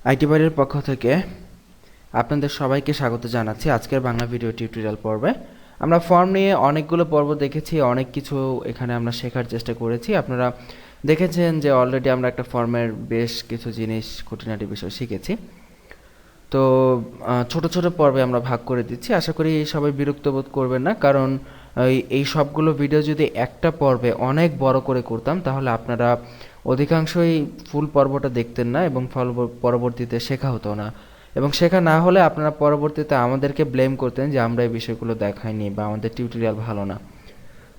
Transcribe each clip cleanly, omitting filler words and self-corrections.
IT বাড়ির পক্ষ থেকে আপনাদের সবাইকে স্বাগত জানাচ্ছি আজকের বাংলা ভিডিও টিউটোরিয়াল পর্বে। আমরা ফর্ম নিয়ে অনেকগুলো পর্ব দেখেছি, অনেক কিছু এখানে আমরা শেখার চেষ্টা করেছি। আপনারা দেখেছেন যে অলরেডি আমরা একটা ফর্মের বেশ কিছু জিনিস খুঁটিনাটি বিষয় শিখেছি। তো ছোট ছোট পর্বে আমরা ভাগ করে দিচ্ছি। আশা করি সবাই বিরক্ত বোধ করবেন না, কারণ এই সবগুলো ভিডিও যদি একটা পর্বে অনেক বড় করে করতাম তাহলে আপনারা অধিকাংশই ফুল পর্বটা দেখতেন না এবং পরবর্তীতে শেখা হতো না, এবং শেখা না হলে আপনারা পরবর্তীতে আমাদেরকে ব্লেম করতেন যে আমরা এই বিষয়গুলো দেখাইনি বা আমাদের টিউটোরিয়াল ভালো না।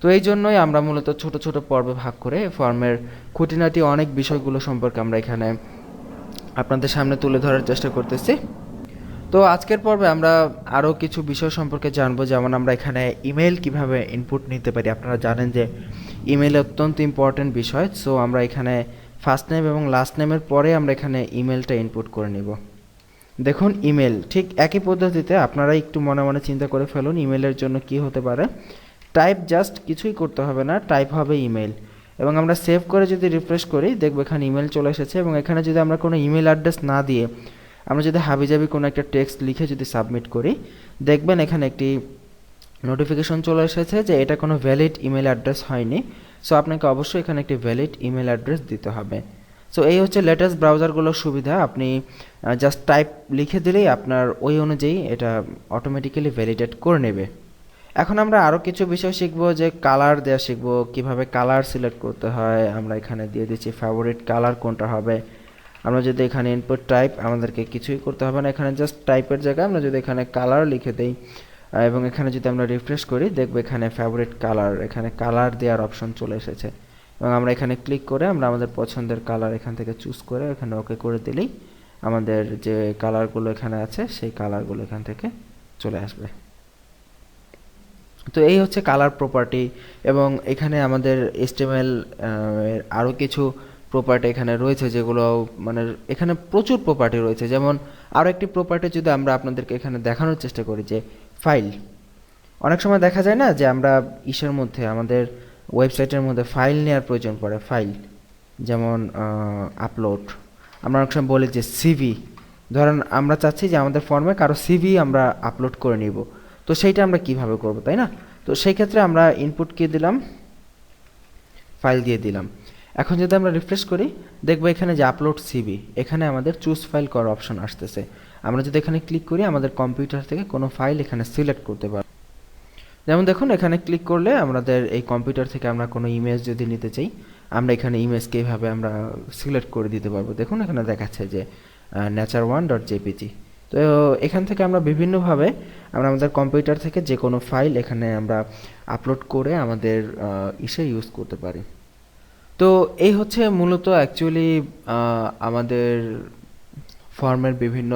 তো এই জন্যই আমরা মূলত ছোট ছোট পর্বে ভাগ করে ফর্মের খুঁটিনাটি অনেক বিষয়গুলো সম্পর্কে আমরা এখানে আপনাদের সামনে তুলে ধরার চেষ্টা করতেছি। তো আজকের পর্বে আমরা আরও কিছু বিষয় সম্পর্কে জানবো, যেমন আমরা এখানে ইমেল কিভাবে ইনপুট নিতে পারি। আপনারা জানেন যে ইমেল অত্যন্ত ইম্পর্টেন্ট বিষয়। সো আমরা এখানে ফার্স্ট নেম এবং লাস্ট নেমের পরে আমরা এখানে ইমেলটা ইনপুট করে নিব। দেখুন ইমেল ঠিক একই পদ্ধতিতে আপনারা একটু মনে মনে চিন্তা করে ফেলুন ইমেলের জন্য কি হতে পারে। টাইপ জাস্ট কিছুই করতে হবে না, টাইপ হবে ইমেল, এবং আমরা সেভ করে যদি রিফ্রেশ করি দেখব এখানে ইমেল চলে এসেছে। এবং এখানে যদি আমরা কোনো ইমেল অ্যাড্রেস না দিয়ে আমরা যদি হাবিজাবি কোনো একটা টেক্সট লিখে যদি সাবমিট করি, দেখবেন এখানে একটি নোটিফিকেশন চলে এসেছে যে এটা কোনো ভ্যালিড ইমেল অ্যাড্রেস হয়নি। সো আপনাকে অবশ্যই এখানে একটি ভ্যালিড ইমেল অ্যাড্রেস দিতে হবে। সো এই হচ্ছে লেটেস্ট ব্রাউজারগুলোর সুবিধা। আপনি জাস্ট টাইপ লিখে দিলেই আপনার ওই অনুযায়ী এটা অটোমেটিক্যালি ভ্যালিডেট করে নেবে। এখন আমরা আরও কিছু বিষয় শিখব, যে কালার দেওয়া শিখব, কিভাবে কালার সিলেক্ট করতে হয়। আমরা এখানে দিয়ে দিচ্ছি ফেভারিট কালার কোনটা হবে। আমরা যদি এখানে ইনপুট টাইপ, আমাদেরকে কিছুই করতে হবে না, এখানে জাস্ট টাইপের জায়গায় আমরা যদি এখানে কালার লিখে দেই এবং এখানে যদি আমরা রিফ্রেশ করি দেখব এখানে ফেভারিট কালার, এখানে কালার দেওয়ার অপশন চলে এসেছে। এবং আমরা এখানে ক্লিক করে আমরা আমাদের পছন্দের কালার এখান থেকে চুজ করে এখানে ওকে করে দিলেই আমাদের যে কালারগুলো এখানে আছে সেই কালারগুলো এখান থেকে চলে আসবে। তো এই হচ্ছে কালার প্রপার্টি। এবং এখানে আমাদের HTML এর আরও কিছু প্রপার্টি এখানে রয়েছে, যেগুলো মানে এখানে প্রচুর প্রপার্টি রয়েছে। যেমন আরও একটি প্রপার্টি যদি আমরা আপনাদেরকে এখানে দেখানোর চেষ্টা করি, যে ফাইল। অনেক সময় দেখা যায় না যে আমরা ইসের মধ্যে আমাদের ওয়েবসাইটের মধ্যে ফাইল নেওয়ার প্রয়োজন পড়ে। ফাইল যেমন আপলোড, আমরা অনেক সময় বলি যে সিভি। ধরেন আমরা চাচ্ছি যে আমাদের ফর্মে কারো সিভি আমরা আপলোড করে নিব, তো সেইটা আমরা কিভাবে করব, তাই না? তো সেই ক্ষেত্রে আমরা ইনপুট কি দিলাম, ফাইল দিয়ে দিলাম। এখন যদি আমরা রিফ্রেশ করি দেখব এখানে যে আপলোড সিভি, এখানে আমাদের চুজ ফাইল করার অপশন আসতেছে। আমরা যদি এখানে ক্লিক করি আমাদের কম্পিউটার থেকে কোনো ফাইল এখানে সিলেক্ট করতে পারব। যেমন দেখুন এখানে ক্লিক করলে আমাদের এই কম্পিউটার থেকে আমরা কোনো ইমেজ যদি নিতে চাই, আমরা এখানে ইমেজকে এইভাবে আমরা সিলেক্ট করে দিতে পারবো। দেখুন এখানে দেখাচ্ছে যে nature1.jpg। তো এখান থেকে আমরা বিভিন্নভাবে আমরা আমাদের কম্পিউটার থেকে যে কোনো ফাইল এখানে আমরা আপলোড করে আমাদের ইসে ইউজ করতে পারি। তো এই হচ্ছে মূলত অ্যাকচুয়ালি আমাদের ফর্মের বিভিন্ন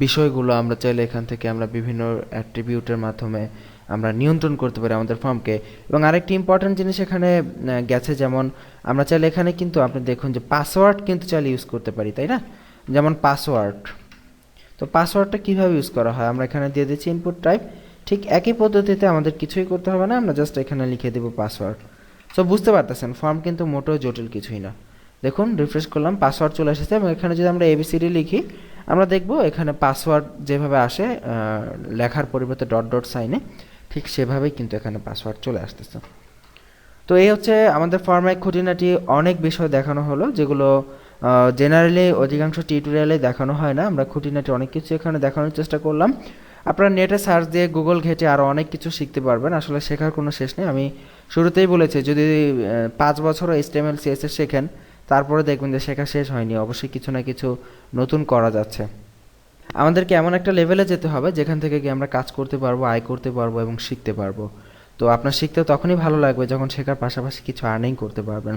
বিষয়গুলো। আমরা চাইলে এখান থেকে আমরা বিভিন্ন অ্যাট্রিবিউটের মাধ্যমে আমরা নিয়ন্ত্রণ করতে পারি আমাদের ফর্মকে। এবং আরেকটি ইম্পর্ট্যান্ট জিনিস এখানে গেছে, যেমন আমরা চাইলে এখানে কিন্তু আপনি দেখুন যে পাসওয়ার্ড কিন্তু চাইলে ইউজ করতে পারি, তাই না? যেমন পাসওয়ার্ড। তো পাসওয়ার্ডটা কীভাবে ইউজ করা হয়, আমরা এখানে দিয়ে দিচ্ছি ইনপুট টাইপ। ঠিক একই পদ্ধতিতে আমাদের কিছুই করতে হবে না, আমরা জাস্ট এখানে লিখে দেবো পাসওয়ার্ড। সো বুঝতে পারতেছেন ফর্ম কিন্তু মোটেও জটিল কিছুই না। দেখুন রিফ্রেশ করলাম, পাসওয়ার্ড চলে এসেছে। এবং এখানে যদি আমরা ABCD লিখি আমরা দেখব এখানে পাসওয়ার্ড যেভাবে আসে লেখার পরিবর্তে ডট ডট সাইনে, ঠিক সেভাবেই কিন্তু এখানে পাসওয়ার্ড চলে আসতেছে। তো এই হচ্ছে আমাদের ফর্মে খুঁটিনাটি অনেক বিষয় দেখানো হলো, যেগুলো জেনারেলি অধিকাংশ টিউটোরিয়ালে দেখানো হয় না। আমরা খুঁটিনাটি অনেক কিছু এখানে দেখানোর চেষ্টা করলাম। আপনারা নেটে সার্চ দিয়ে গুগল ঘেঁটে আরও অনেক কিছু শিখতে পারবেন। আসলে শেখার কোনো শেষ নেই। আমি শুরুতেই বলেছি যদি 5 বছরও HTML CSS শেখেন তারপরে দেখবেন যে শেখা শেষ হয়নি, অবশ্যই কিছু না কিছু নতুন করা যাচ্ছে। আমাদেরকে এমন একটা লেভেলে যেতে হবে যেখান থেকে গিয়ে আমরা কাজ করতে পারবো, আয় করতে পারবো এবং শিখতে পারবো। তো আপনার শিখতে তখনই ভালো লাগবে যখন শেখার পাশাপাশি কিছু আর্নিং করতে পারবেন।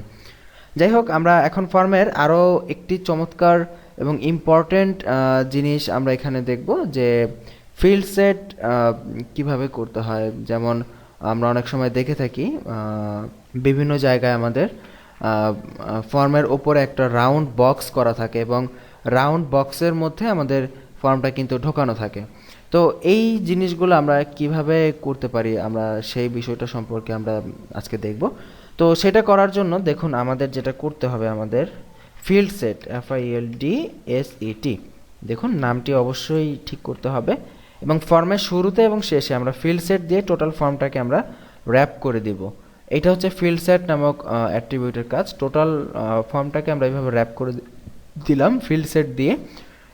যাই হোক, আমরা এখন ফর্মের আরও একটি চমৎকার এবং ইম্পর্টেন্ট জিনিস আমরা এখানে দেখব, যে ফিল্ড সেট কিভাবে করতে হয়। যেমন আমরা অনেক সময় দেখে থাকি বিভিন্ন জায়গায় আমাদের ফর্মের ওপরে একটা রাউন্ড বক্স করা থাকে এবং রাউন্ড বক্সের মধ্যে আমাদের ফর্মটা কিন্তু ঢোকানো থাকে। তো এই জিনিসগুলো আমরা কিভাবে করতে পারি আমরা সেই বিষয়টা সম্পর্কে আমরা আজকে দেখব। তো সেটা করার জন্য দেখুন আমাদের যেটা করতে হবে, আমাদের ফিল্ড সেট FILDSET, দেখুন নামটি অবশ্যই ঠিক করতে হবে এবং ফর্মের শুরুতে এবং শেষে আমরা ফিল্ড সেট দিয়ে টোটাল ফর্মটাকে আমরা র্যাপ করে দিব। এটা হচ্ছে ফিল্ড সেট নামক অ্যাট্রিবিউটের কাজ। টোটাল ফর্মটাকে আমরা এইভাবে র্যাপ করে দিলাম ফিল্ড সেট দিয়ে,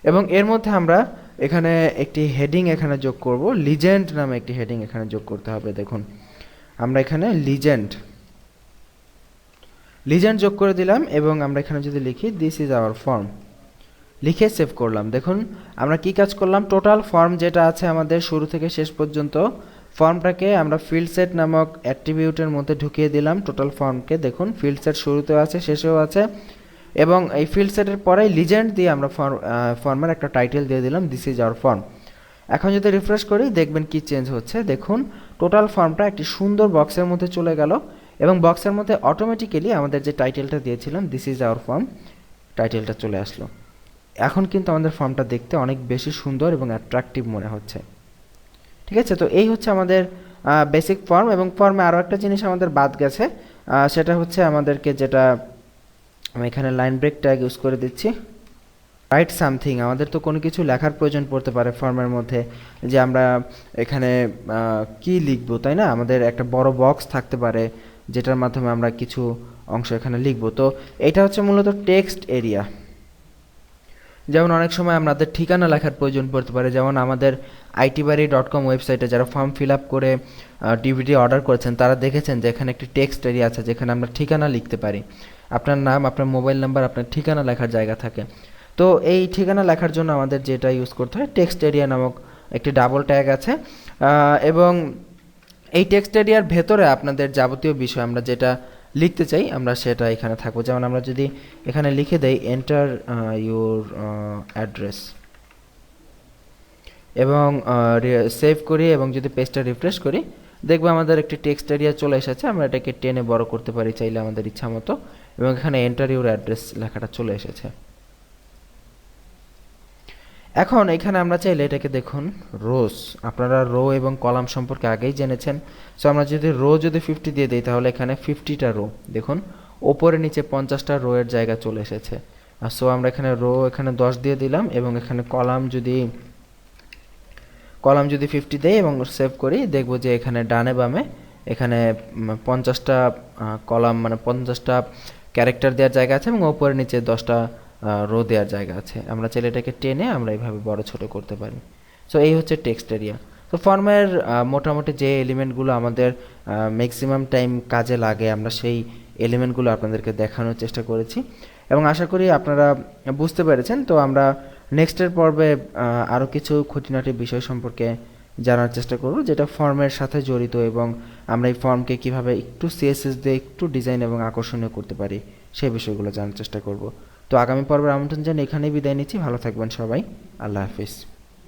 এবং এর মধ্যে আমরা এখানে একটি হেডিং এখানে যোগ করব, লিজেন্ড নামে একটি হেডিং এখানে যোগ করতে হবে। দেখুন আমরা এখানে লিজেন্ড যোগ করে দিলাম এবং আমরা এখানে যদি লিখি দিস ইজ আওয়ার ফর্ম, লিখে সেভ করলাম। দেখুন আমরা কি কাজ করলাম, টোটাল ফর্ম যেটা আছে আমাদের শুরু থেকে শেষ পর্যন্ত ফর্মটাকে আমরা ফিল্ড সেট নামক অ্যাট্রিবিউটের মধ্যে ঢুকিয়ে দিলাম। টোটাল ফর্মকে দেখুন ফিল্ড সেট শুরুতেও আছে শেষেও আছে, এবং এই ফিল্ড সেটের পরেই লিজেন্ড দিয়ে আমরা ফর্মের একটা টাইটেল দিয়ে দিলাম দিস ইজ আওয়ার ফর্ম। এখন যদি রিফ্রেশ করি দেখবেন কি চেঞ্জ হচ্ছে। দেখুন টোটাল ফর্মটা একটি সুন্দর বক্সের মধ্যে চলে গেল এবং বক্সের মধ্যে অটোমেটিক্যালি আমাদের যে টাইটেলটা দিয়েছিলাম দিস ইজ আওয়ার ফর্ম টাইটেলটা চলে আসলো। এখন কিন্তু আমাদের ফর্মটা দেখতে অনেক বেশি সুন্দর এবং অ্যাট্রাকটিভ মনে হচ্ছে। ঠিক আছে, তো এই হচ্ছে আমাদের বেসিক ফর্ম। এবং ফর্মে আরও একটা জিনিস আমাদের বাদ গেছে, সেটা হচ্ছে আমাদেরকে যেটা আমি এখানে লাইন ব্রেক ট্যাগ ইউজ করে দিচ্ছি, রাইট সামথিং। আমাদের তো কোনো কিছু লেখার প্রয়োজন পড়তে পারে ফর্মের মধ্যে, যে আমরা এখানে কি লিখব, তাই না? আমাদের একটা বড় বক্স থাকতে পারে যেটার মাধ্যমে আমরা কিছু অংশ এখানে লিখব। তো এটা হচ্ছে মূলত টেক্সট এরিয়া। যেমন অনেক সময় আমাদের ঠিকানা লেখার প্রয়োজন পড়তে পারে, যেমন আমাদের itbari.com ওয়েবসাইটে যারা ফর্ম ফিল আপ করে ডিভিডি অর্ডার করেছেন তারা দেখেছেন যে এখানে একটি টেক্সট এরিয়া আছে যেখানে আমরা ঠিকানা লিখতে পারি। আপনার নাম, আপনার মোবাইল নাম্বার, আপনার ঠিকানা লেখার জায়গা থাকে। তো এই ঠিকানা লেখার জন্য আমাদের যেটা ইউজ করতে হয় টেক্সট এরিয়া নামক একটি ডাবল ট্যাগ আছে, এবং এই টেক্সট এরিয়ার ভেতরে আপনাদের যাবতীয় বিষয় আমরা যেটা লিখতে চাই আমরা সেটা এখানে থাকবো। যেমন আমরা যদি এখানে লিখে দেই এন্টার ইউর অ্যাড্রেস এবং সেভ করি এবং যদি পেজটা রিফ্রেশ করি দেখবো আমাদের একটি টেক্সট এরিয়া চলে এসেছে। আমরা এটাকে টেনে বড় করতে পারি চাইলে আমাদের ইচ্ছা মতো, এবং এখানে এন্টার ইউর অ্যাড্রেস লেখাটা চলে এসেছে। এখন এখানে আমরা চাইলে এটাকে দেখুন রোস, আপনারা রো এবং কলাম সম্পর্কে আগেই জেনেছেন। সো আমরা যদি রো যদি 50 দিয়ে দিই তাহলে এখানে 50টা রো, দেখুন ওপরে নিচে 50টা রো এর জায়গা চলে এসেছে। সো আমরা এখানে রো এখানে 10 দিয়ে দিলাম, এবং এখানে কলাম যদি 50 দেই এবং সেভ করি দেখবো যে এখানে ডানে বামে এখানে 50টা কলাম মানে 50টা ক্যারেক্টার দেওয়ার জায়গা আছে এবং ওপরে নিচে 10টা রো দেওয়ার জায়গা আছে। আমরা চাইলে এটাকে টেনে আমরা এইভাবে বড় ছোট করতে পারি। সো এই হচ্ছে টেক্সট এরিয়া। তো ফর্মের মোটামুটি যে এলিমেন্টগুলো আমাদের ম্যাক্সিমাম টাইম কাজে লাগে আমরা সেই এলিমেন্টগুলো আপনাদেরকে দেখানোর চেষ্টা করেছি এবং আশা করি আপনারা বুঝতে পেরেছেন। তো আমরা নেক্সটের পর্বে আরও কিছু খুঁটিনাটি বিষয় সম্পর্কে জানার চেষ্টা করব যেটা ফর্মের সাথে জড়িত, এবং আমরা এই ফর্মকে কীভাবে একটু CSS দিয়ে একটু ডিজাইন এবং আকর্ষণীয় করতে পারি সেই বিষয়গুলো জানার চেষ্টা করব। তো আগামী পর্বের আমন্ত্রণ জানিয়ে এখানেই বিদায় নিচ্ছি। ভালো থাকবেন সবাই, আল্লাহ হাফিজ।